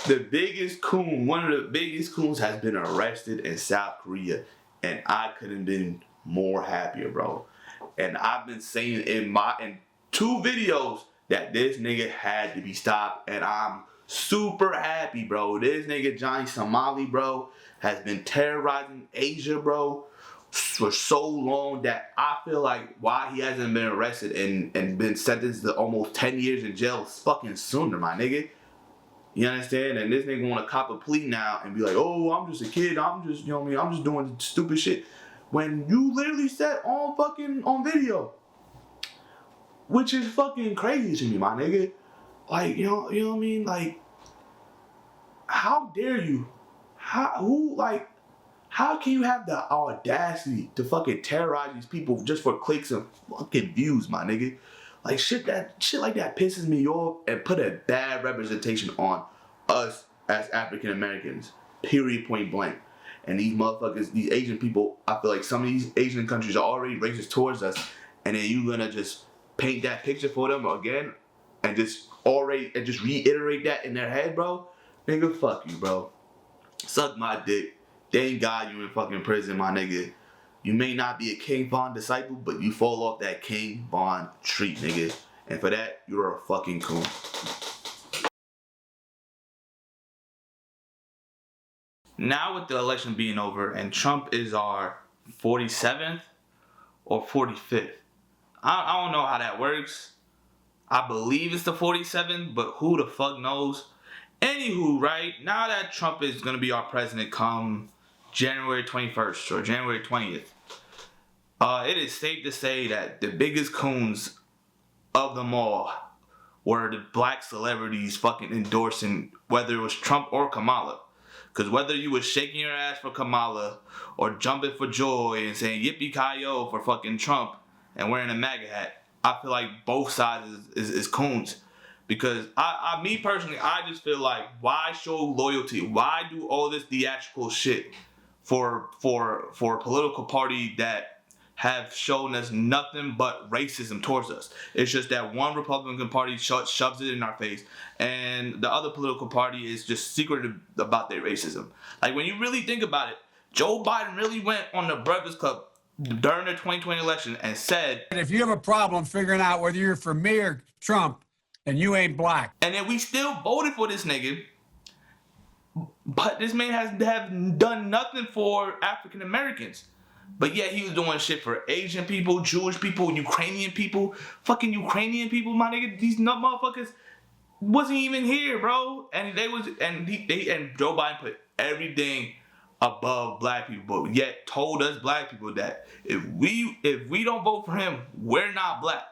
The biggest coon, one of the biggest coons has been arrested in South Korea. And I couldn't been more happier, bro. And I've been saying in 2 videos that this nigga had to be stopped. And I'm super happy, bro. This nigga Johnny Somali, bro, has been terrorizing Asia, bro, for so long that I feel like why he hasn't been arrested and been sentenced to almost 10 years in jail fucking sooner, my nigga. You understand? And this nigga want to cop a plea now and be like, oh, I'm just a kid. I'm just, you know what I mean? I'm just doing stupid shit. When you literally said on video. Which is fucking crazy to me, my nigga. Like, you know what I mean? Like, how dare you? How can you have the audacity to fucking terrorize these people just for clicks and fucking views, my nigga? Like, shit like that pisses me off and put a bad representation on us as African Americans. Period, point blank. And these motherfuckers, these Asian people, I feel like some of these Asian countries are already racist towards us, and then you gonna just paint that picture for them again and just reiterate that in their head, bro? Nigga, fuck you, bro. Suck my dick. Thank God you in fucking prison, my nigga. You may not be a King Von disciple, but you fall off that King Von tree, nigga. And for that, you're a fucking coon. Now with the election being over and Trump is our 47th or 45th. I don't know how that works. I believe it's the 47th, but who the fuck knows? Anywho, right? Now that Trump is going to be our president come January 21st or January 20th, it is safe to say that the biggest coons of them all were the black celebrities fucking endorsing whether it was Trump or Kamala. Because whether you was shaking your ass for Kamala or jumping for joy and saying yippee-ki-yo for fucking Trump and wearing a MAGA hat, I feel like both sides is coons. Because me personally, I just feel like, why show loyalty? Why do all this theatrical shit for a political party that have shown us nothing but racism towards us? It's just that one Republican party shoves it in our face, and the other political party is just secretive about their racism. Like, when you really think about it, Joe Biden really went on the Breakfast Club during the 2020 election and said, if you have a problem figuring out whether you're for me or Trump, and you ain't black. And then we still voted for this nigga. But this man have done nothing for African Americans. But yet he was doing shit for Asian people, Jewish people, Ukrainian people. Fucking Ukrainian people, my nigga. These motherfuckers wasn't even here, bro. And Joe Biden put everything above black people, but yet told us black people that if we don't vote for him, we're not black.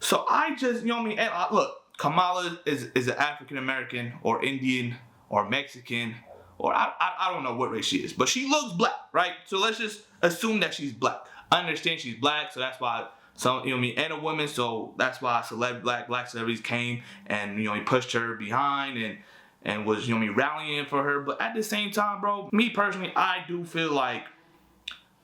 So I just, you know what I mean? And look, Kamala is an African American or Indian or Mexican or I don't know what race she is, but she looks black, right? So let's just assume that she's black. I understand she's black, so that's why some, you know what I mean, and a woman, so that's why black celebrities came and, you know, he pushed her behind and was, you know what I mean, rallying for her. But at the same time, bro, me personally, I do feel like,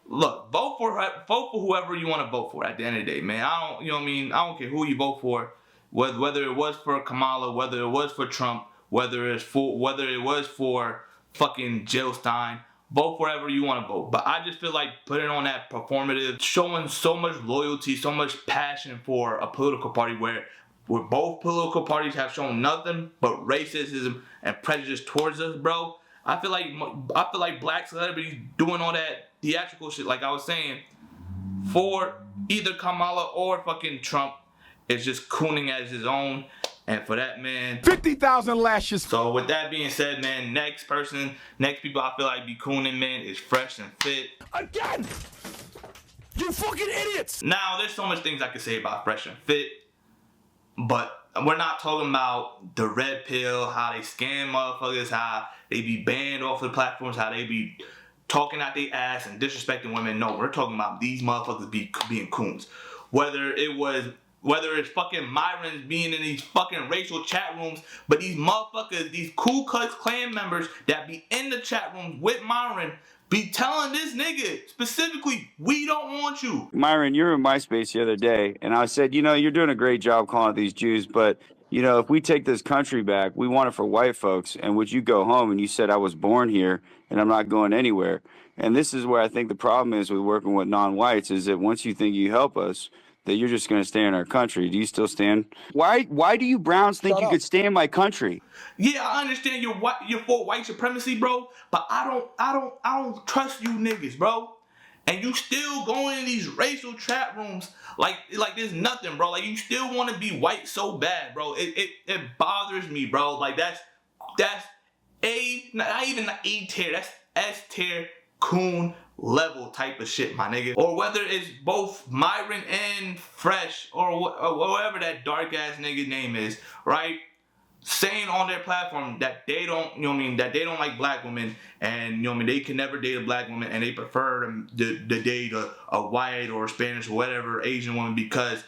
look, vote for whoever you want to vote for at the end of the day, man. I don't, you know what I mean, I don't care who you vote for, whether it was for Kamala, whether it was for Trump, whether it was for fucking Jill Stein. Vote for whoever you want to vote. But I just feel like putting on that performative, showing so much loyalty, so much passion for a political party where both political parties have shown nothing but racism and prejudice towards us, bro. I feel like black celebrities doing all that theatrical shit, like I was saying, for either Kamala or fucking Trump, is just cooning as his own. And for that, man, 50,000 lashes. So with that being said, man, next people I feel like be cooning, man, is Fresh and Fit. Again! You fucking idiots! Now, there's so much things I could say about Fresh and Fit, but we're not talking about the red pill, how they scam motherfuckers, how they be banned off the platforms, how they be talking out their ass and disrespecting women. No, we're talking about these motherfuckers being coons. Whether it's fucking Myron's being in these fucking racial chat rooms, but these motherfuckers, these Ku Klux Klan members that be in the chat rooms with Myron, be telling this nigga specifically, we don't want you. Myron, you were in MySpace the other day, and I said, you know, you're doing a great job calling out these Jews, but you know, if we take this country back, we want it for white folks. And would you go home and you said, I was born here and I'm not going anywhere? And this is where I think the problem is with working with non-whites is that once you think you help us, that you're just going to stay in our country. Do you still stand? Why do you Browns think you could stay in my country? Yeah, I understand you're for white supremacy, bro, but I don't trust you niggas, bro. And you still going in these racial chat rooms like there's nothing, bro. Like you still want to be white so bad, bro. It bothers me, bro. Like that's not even A tier, that's S tier coon level type of shit, my nigga. Or whether it's both Myron and Fresh or whatever that dark ass nigga name is, right? Saying on their platform that they don't, you know what I mean, that they don't like black women, and you know what I mean, they can never date a black woman, and they prefer to date a white or Spanish or whatever Asian woman because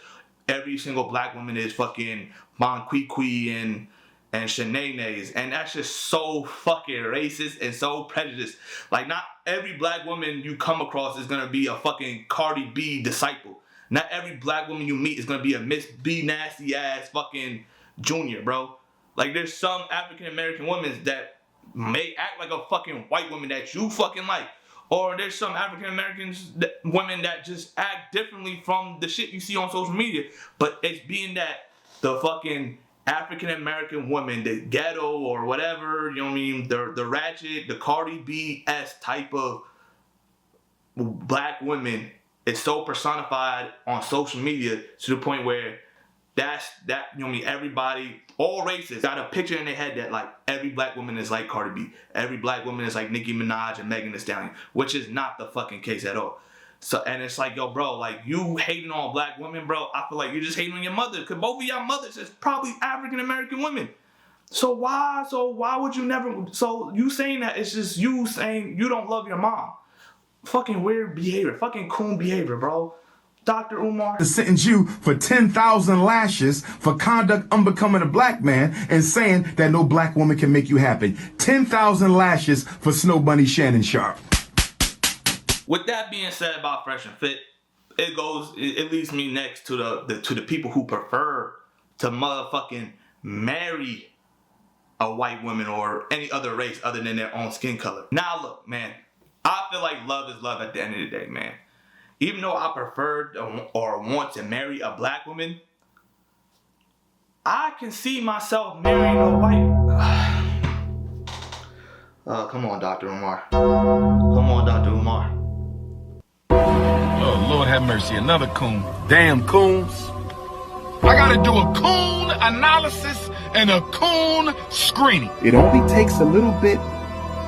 every single black woman is fucking Bonquiqui and Shanae's, and that's just so fucking racist and so prejudiced. Like, not every black woman you come across is gonna be a fucking Cardi B disciple. Not every black woman you meet is gonna be a Miss B nasty ass fucking junior, bro. Like, there's some African American women that may act like a fucking white woman that you fucking like. Or there's some African Americans women that just act differently from the shit you see on social media. But it's being that the fucking African American woman, the ghetto or whatever, you know what I mean, the ratchet, the Cardi B-esque type of black women is so personified on social media to the point where you know what I mean, everybody, all races, got a picture in their head that like every black woman is like Cardi B. Every black woman is like Nicki Minaj and Megan Thee Stallion, which is not the fucking case at all. So, and it's like, yo, bro, like you hating on black women, bro, I feel like you're just hating on your mother, because both of y'all mothers is probably African American women. So why would you never, so you saying that it's just you saying you don't love your mom. Fucking weird behavior, fucking coon behavior, bro. Dr. Umar to sentence you for 10,000 lashes for conduct unbecoming a black man and saying that no black woman can make you happy. 10,000 lashes for Snow Bunny Shannon Sharp. With that being said about Fresh and Fit, it leads me next to the people who prefer to motherfucking marry a white woman or any other race other than their own skin color. Now look, man, I feel like love is love at the end of the day, man. Even though I prefer or want to marry a black woman, I can see myself marrying a white. Come on, Dr. Umar. Come on, Dr. Umar. Oh, Lord have mercy, another coon. Damn coons. I gotta do a coon analysis and a coon screening. It only takes a little bit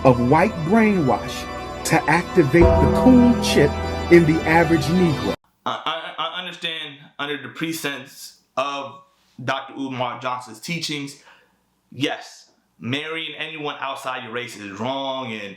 of white brainwash to activate the coon chip in the average Negro. I understand under the pretense of Dr. Umar Johnson's teachings, yes, marrying anyone outside your race is wrong, and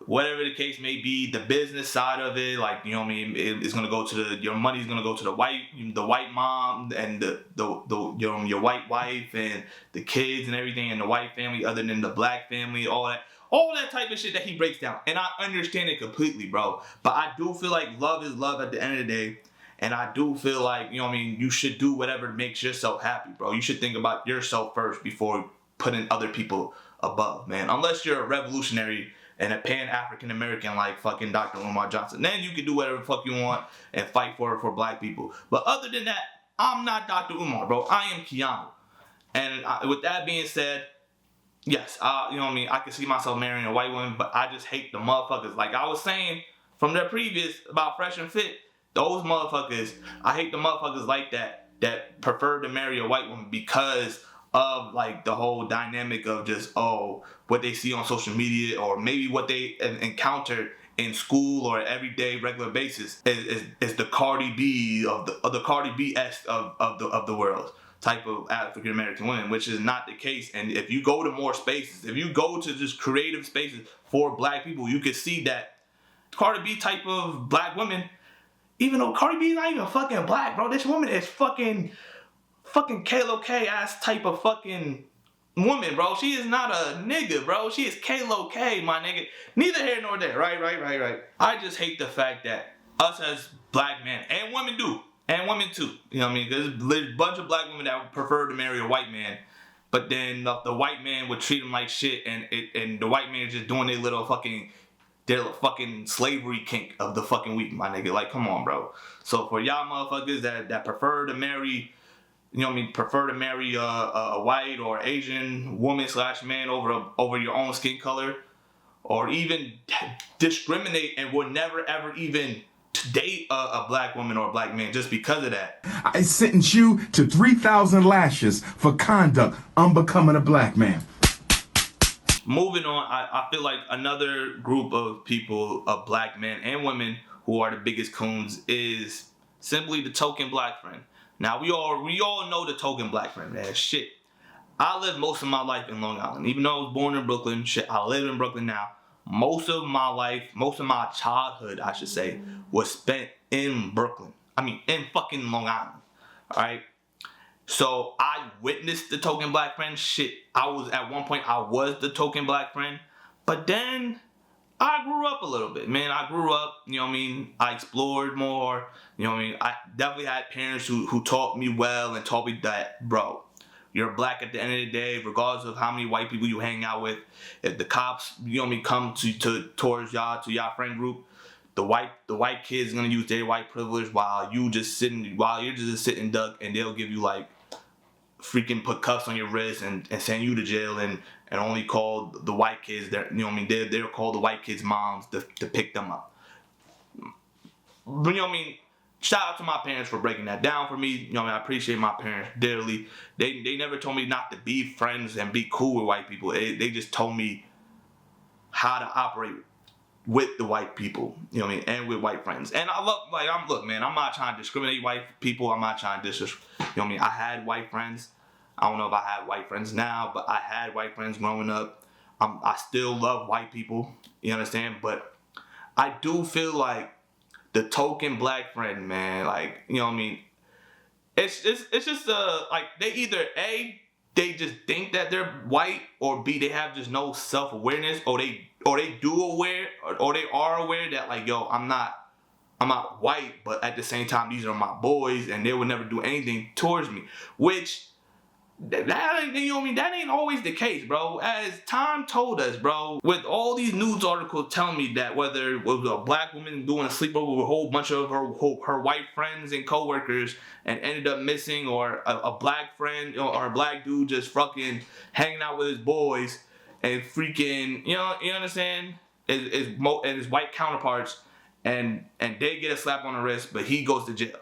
whatever the case may be, the business side of it, like, you know what I mean, it's gonna go to your money's gonna go to the white mom and your white wife and the kids and everything, and the white family other than the black family, all that type of shit that he breaks down. And I understand it completely, bro. But I do feel like love is love at the end of the day. And I do feel like, you know what I mean, you should do whatever makes yourself happy, bro. You should think about yourself first before putting other people above, man. Unless you're a revolutionary and a pan-African American like fucking Dr. Umar Johnson. Then you can do whatever the fuck you want and fight for black people. But other than that, I'm not Dr. Umar, bro. I am Keanu. And with that being said, yes, you know what I mean, I can see myself marrying a white woman, but I just hate the motherfuckers. Like I was saying from their previous about Fresh and Fit, those motherfuckers, I hate the motherfuckers like that prefer to marry a white woman because of like the whole dynamic of just, what they see on social media or maybe what they encounter in school or everyday regular basis is the Cardi B of the Cardi B-esque of the world type of African American women, which is not the case. And if you go to more spaces, if you go to just creative spaces for black people, you can see that Cardi B type of black women, even though Cardi B is not even fucking black, bro, this woman is fucking Kalo K ass type of fucking woman, bro. She is not a nigga, bro. She is Kalo K, my nigga. Neither here nor there, right. I just hate the fact that us as black men and women do, And women too. You know what I mean? There's a bunch of black women that would prefer to marry a white man. But then the white man would treat them like shit, and the white man is just doing their fucking slavery kink of the fucking week, my nigga. Like, come on, bro. So for y'all motherfuckers that prefer to marry, you know what I mean, prefer to marry a white or Asian woman / man over your own skin color, or even discriminate and will never ever even date a black woman or a black man just because of that. I sentence you to 3,000 lashes for conduct unbecoming a black man. Moving on, I feel like another group of people, of black men and women, who are the biggest coons is simply the token black friend. Now we all know the token black friend, man. Shit, I lived most of my life in Long Island, even though I was born in Brooklyn. Shit, I live in Brooklyn now. Most of my life, most of my childhood, I should say, was spent in Brooklyn. I mean, in fucking Long Island. All right. So I witnessed the token black friend. Shit, at one point I was the token black friend, but then I grew up a little bit, man. I grew up, you know what I mean? I explored more, you know what I mean? I definitely had parents who taught me well and taught me that, bro, you're black at the end of the day, regardless of how many white people you hang out with. If the cops, you know what I mean, come towards y'all, to y'all friend group, the white kid's gonna use their white privilege while you're just sitting duck, and they'll give you like freaking put cuffs on your wrist and send you to jail and only call the white kids that, you know what I mean, they'll call the white kids' moms to pick them up. You know what I mean? Shout out to my parents for breaking that down for me. You know what I mean? I appreciate my parents dearly. They never told me not to be friends and be cool with white people. They just told me how to operate with the white people, you know what I mean, and with white friends. And I love, like, look, man, I'm not trying to discriminate white people. I'm not trying to you know what I mean? I had white friends. I don't know if I have white friends now, but I had white friends growing up. I still love white people, you understand? But I do feel like the token black friend, man, like, you know what I mean? It's just like they either A, they just think that they're white, or B, they have just no self-awareness, or they are aware that, like, yo, I'm not white, but at the same time, these are my boys, and they would never do anything towards me. Which, that ain't, you know what I mean? That ain't always the case, bro. As time told us, bro, with all these news articles telling me that whether it was a black woman doing a sleepover with a whole bunch of her white friends and coworkers and ended up missing, or a black friend or a black dude just fucking hanging out with his boys and freaking, you understand, and his white counterparts, and they get a slap on the wrist, but he goes to jail.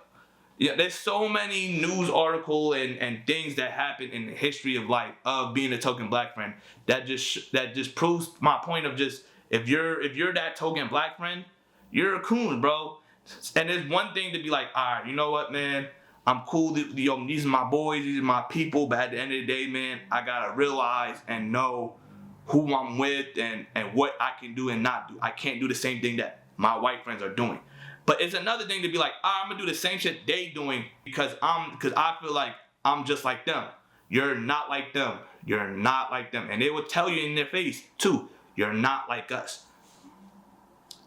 Yeah, there's so many news articles and things that happen in the history of life of being a token black friend that just proves my point of just, if you're that token black friend, you're a coon, bro. And there's one thing to be like, all right, you know what, man, I'm cool. These are my boys, these are my people. But at the end of the day, man, I gotta realize and know who I'm with and what I can do and not do. I can't do the same thing that my white friends are doing. But it's another thing to be like, I'm gonna do the same shit they doing because I feel like I'm just like them. You're not like them. You're not like them. And they will tell you in their face too, you're not like us.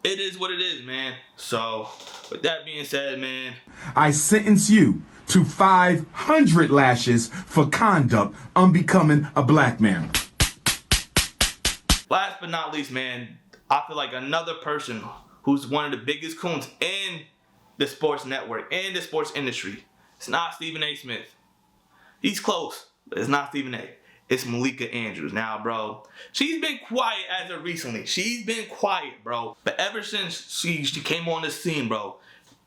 It is what it is, man. So with that being said, man, I sentence you to 500 lashes for conduct unbecoming a black man. Last but not least, man, I feel like another person who's one of the biggest coons in the sports network, in the sports industry. It's not Stephen A. Smith. He's close, but it's not Stephen A. It's Malika Andrews. Now, bro, she's been quiet as of recently. She's been quiet, bro. But ever since she came on the scene, bro,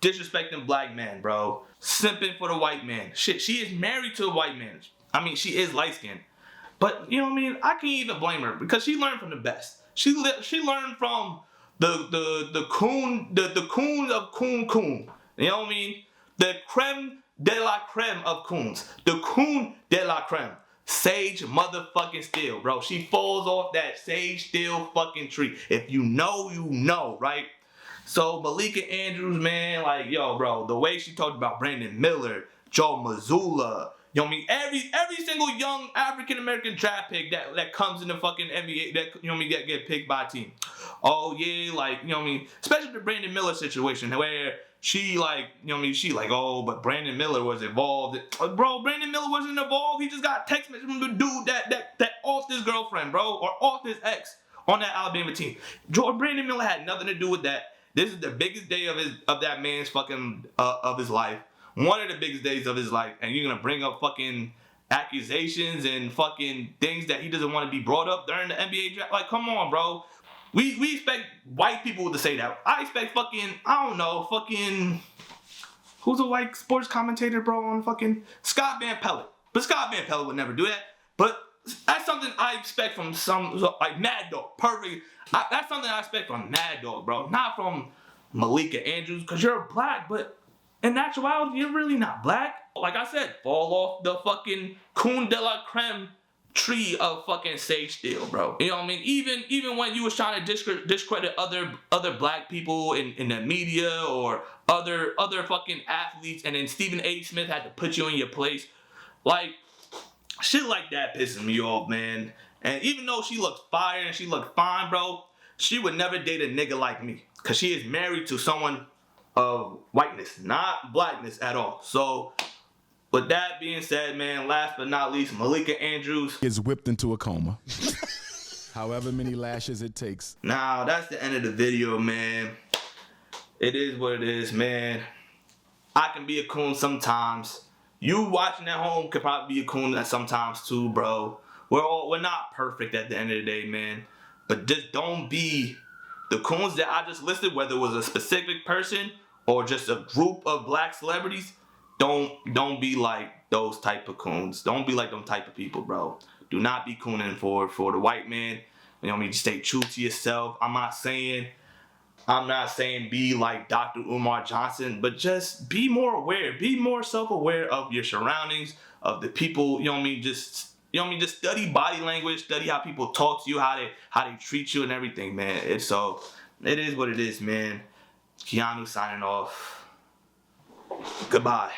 disrespecting black men, bro, simping for the white man. Shit, she is married to a white man. I mean, she is light-skinned. But, you know what I mean? I can't even blame her because she learned from the best. She learned from the coons of coon. You know what I mean? The creme de la creme of coons. The coon de la creme. Sage motherfucking Steele, bro. She falls off that Sage Steele fucking tree. If you know, you know, right? So Malika Andrews, man, like, yo, bro, the way she talked about Brandon Miller, Joe Mazzulla, you know what I mean? Every single young African American draft pick that comes in the fucking NBA, that, you know what I mean, get picked by a team. Oh yeah, like, you know what I mean? Especially the Brandon Miller situation where she like, you know what I mean, she like, oh, but Brandon Miller was involved. Bro, Brandon Miller wasn't involved. He just got text message from the dude that off his girlfriend, bro, or off his ex on that Alabama team. Brandon Miller had nothing to do with that. This is the biggest day of that man's fucking of his life. One of the biggest days of his life, and you're gonna bring up fucking accusations and fucking things that he doesn't want to be brought up during the NBA draft. Like, come on, bro. We expect white people to say that. I expect fucking, I don't know, fucking, who's a white sports commentator, bro, on fucking Scott Van Pelt. But Scott Van Pelt would never do that. But that's something I expect from some, like Mad Dog. Perfect. That's something I expect from Mad Dog, bro. Not from Malika Andrews, because you're black, but in actuality, you're really not black. Like I said, fall off the fucking Coon de la Creme tree of fucking Sage Steel, bro. You know what I mean? Even when you was trying to discredit other black people in the media or other fucking athletes, and then Stephen A. Smith had to put you in your place. Like, shit like that pisses me off, man. And even though she looks fire and she looks fine, bro, she would never date a nigga like me. Because she is married to someone of whiteness, not blackness at all. So, with that being said, man, last but not least, Malika Andrews is whipped into a coma. However many lashes it takes. Now, that's the end of the video, man. It is what it is, man. I can be a coon sometimes. You watching at home could probably be a coon sometimes too, bro. We're not perfect at the end of the day, man. But just don't be the coons that I just listed, whether it was a specific person or just a group of black celebrities. Don't be like those type of coons. Don't be like them type of people, bro. Do not be cooning for the white man. You know what I mean? Just stay true to yourself. I'm not saying be like Dr. Umar Johnson, but just be more aware. Be more self-aware of your surroundings, of the people, you know what I mean? Just study body language, study how people talk to you, how they treat you and everything, man. It is what it is, man. Keanu signing off. Goodbye.